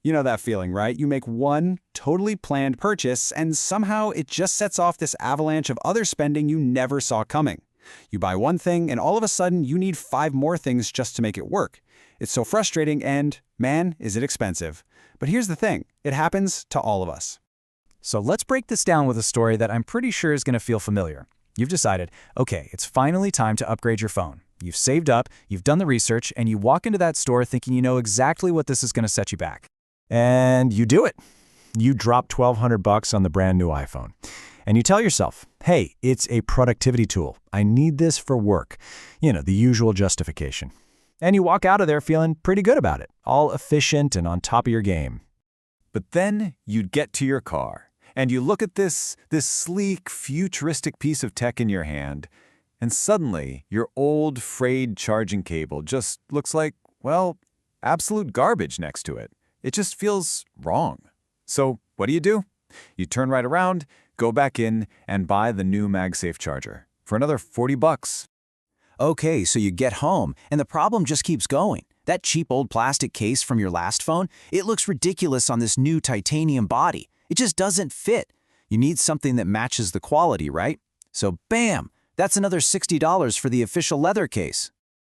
You know that feeling, right? You make one totally planned purchase, and somehow it just sets off this avalanche of other spending you never saw coming. You buy one thing, and all of a sudden you need 5 more things just to make it work. It's so frustrating, and man, is it expensive. But here's the thing, it happens to all of us. So let's break this down with a story that I'm pretty sure is going to feel familiar. You've decided, okay, it's finally time to upgrade your phone. You've saved up, you've done the research, and you walk into that store thinking you know exactly what this is going to set you back. And you do it. You drop $1,200 on the brand new iPhone. And you tell yourself, hey, it's a productivity tool. I need this for work. You know, the usual justification. And you walk out of there feeling pretty good about it, all efficient and on top of your game. But then you get to your car, and you look at this sleek, futuristic piece of tech in your hand, and suddenly your old, frayed charging cable just looks like, well, absolute garbage next to it. It just feels wrong. So what do? You turn right around, go back in, and buy the new MagSafe charger for another $40. Okay, so you get home, and the problem just keeps going. That cheap old plastic case from your last phone, it looks ridiculous on this new titanium body. It just doesn't fit. You need something that matches the quality, right? So bam, that's another $60 for the official leather case.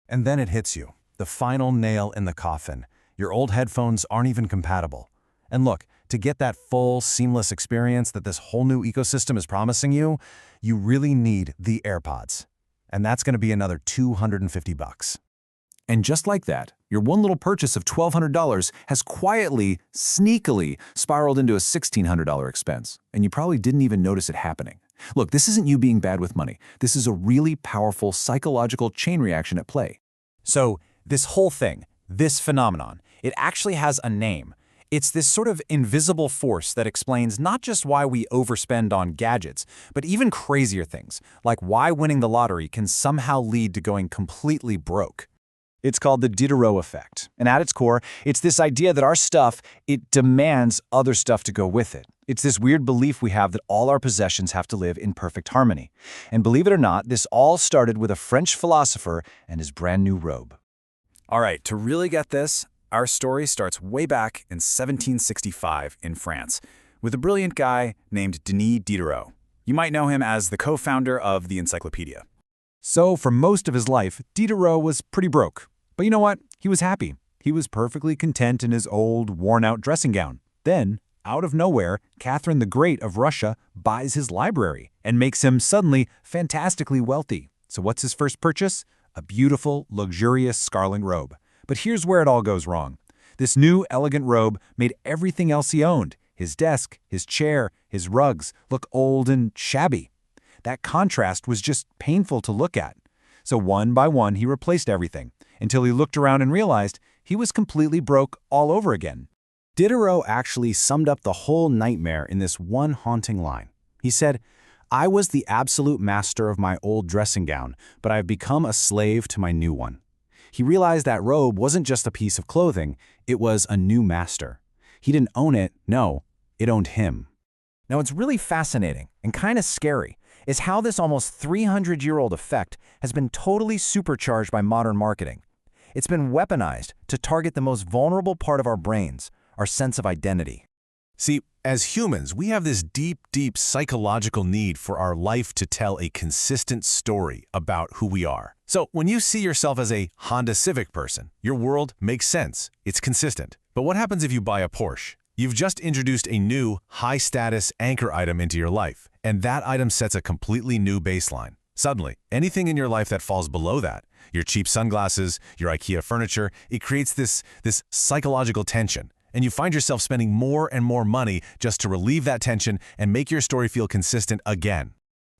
And then it hits you, the final nail in the coffin. Your old headphones aren't even compatible. And look, to get that full, seamless experience that this whole new ecosystem is promising you, you really need the AirPods. And that's going to be another $250. And just like that, your one little purchase of $1,200 has quietly, sneakily spiraled into a $1,600 expense, and you probably didn't even notice it happening. Look, this isn't you being bad with money. This is a really powerful psychological chain reaction at play. So this whole thing, this phenomenon, it actually has a name. It's this sort of invisible force that explains not just why we overspend on gadgets, but even crazier things, like why winning the lottery can somehow lead to going completely broke. It's called the Diderot Effect, and at its core, it's this idea that our stuff, it demands other stuff to go with it. It's this weird belief we have that all our possessions have to live in perfect harmony. And believe it or not, this all started with a French philosopher and his brand new robe. All right, to really get this, our story starts way back in 1765 in France, with a brilliant guy named Denis Diderot. You might know him as the co-founder of the encyclopedia. So for most of his life, Diderot was pretty broke. But you know what? He was happy. He was perfectly content in his old, worn-out dressing gown. Then, out of nowhere, Catherine the Great of Russia buys his library and makes him suddenly fantastically wealthy. So what's his first purchase? A beautiful, luxurious scarlet robe. But here's where it all goes wrong. This new, elegant robe made everything else he owned, his desk, his chair, his rugs, look old and shabby. That contrast was just painful to look at. So one by one, he replaced everything, until he looked around and realized he was completely broke all over again. Diderot actually summed up the whole nightmare in this one haunting line. He said, "I was the absolute master of my old dressing gown, but I have become a slave to my new one." He realized that robe wasn't just a piece of clothing, it was a new master. He didn't own it, no, it owned him. Now what's really fascinating and kind of scary is how this almost 300-year-old effect has been totally supercharged by modern marketing. It's been weaponized to target the most vulnerable part of our brains, our sense of identity. See, as humans, we have this deep psychological need for our life to tell a consistent story about who we are. So when you see yourself as a Honda Civic person, your world makes sense. It's consistent. But what happens if you buy a Porsche? You've just introduced a new, high-status anchor item into your life, and that item sets a completely new baseline. Suddenly, anything in your life that falls below that, your cheap sunglasses, your IKEA furniture, it creates this psychological tension. And you find yourself spending more and more money just to relieve that tension and make your story feel consistent again.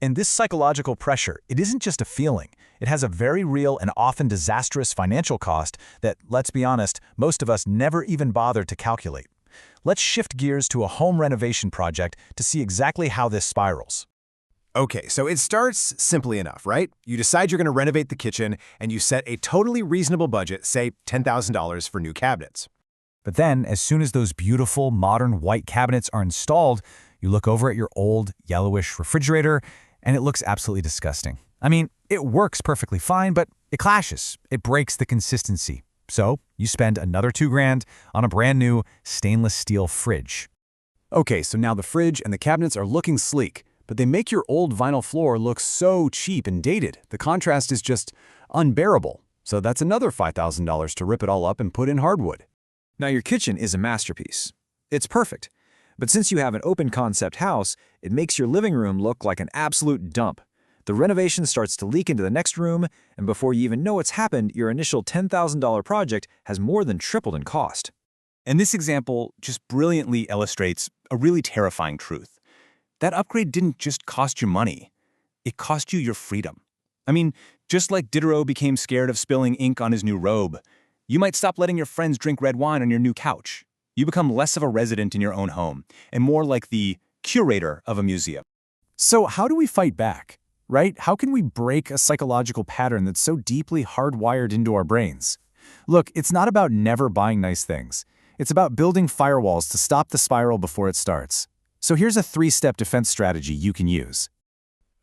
And this psychological pressure, it isn't just a feeling. It has a very real and often disastrous financial cost that, let's be honest, most of us never even bother to calculate. Let's shift gears to a home renovation project to see exactly how this spirals. Okay, so it starts simply enough, right? You decide you're going to renovate the kitchen, and you set a totally reasonable budget, say $10,000 for new cabinets. But then, as soon as those beautiful, modern white cabinets are installed, you look over at your old, yellowish refrigerator, and it looks absolutely disgusting. I mean, it works perfectly fine, but it clashes. It breaks the consistency. So you spend another $2,000 on a brand new stainless steel fridge. Okay, so now the fridge and the cabinets are looking sleek, but they make your old vinyl floor look so cheap and dated. The contrast is just unbearable. So that's another $5,000 to rip it all up and put in hardwood. Now your kitchen is a masterpiece. It's perfect. But since you have an open concept house, it makes your living room look like an absolute dump. The renovation starts to leak into the next room, and before you even know what's happened, your initial $10,000 project has more than tripled in cost. And this example just brilliantly illustrates a really terrifying truth. That upgrade didn't just cost you money. It cost you your freedom. I mean, just like Diderot became scared of spilling ink on his new robe, you might stop letting your friends drink red wine on your new couch. You become less of a resident in your own home and more like the curator of a museum. So how do we fight back, right? How can we break a psychological pattern that's so deeply hardwired into our brains? Look, it's not about never buying nice things. It's about building firewalls to stop the spiral before it starts. So here's a 3-step defense strategy you can use.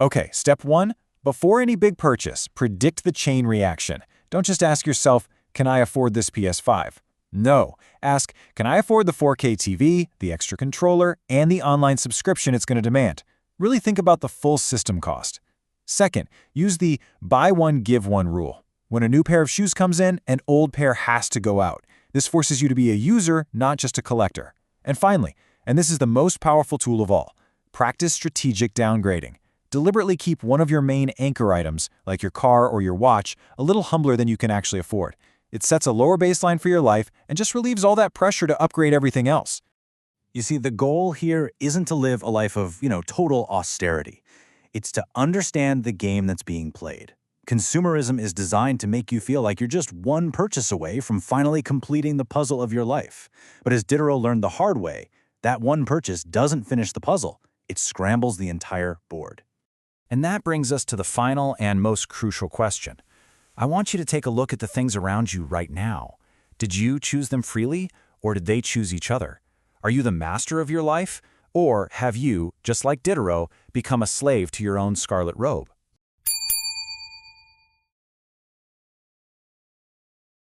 Okay, step 1, before any big purchase, predict the chain reaction. Don't just ask yourself, can I afford this PS5? No, ask, can I afford the 4K TV, the extra controller, and the online subscription it's going to demand? Really think about the full system cost. Second, use the buy one, give one rule. When a new pair of shoes comes in, an old pair has to go out. This forces you to be a user, not just a collector. And finally, and this is the most powerful tool of all, practice strategic downgrading. Deliberately keep one of your main anchor items, like your car or your watch, a little humbler than you can actually afford. It sets a lower baseline for your life and just relieves all that pressure to upgrade everything else. You see, the goal here isn't to live a life of, total austerity. It's to understand the game that's being played. Consumerism is designed to make you feel like you're just one purchase away from finally completing the puzzle of your life. But as Diderot learned the hard way, that one purchase doesn't finish the puzzle. It scrambles the entire board. And that brings us to the final and most crucial question. I want you to take a look at the things around you right now. Did you choose them freely, or did they choose each other? Are you the master of your life, or have you, just like Diderot, become a slave to your own scarlet robe?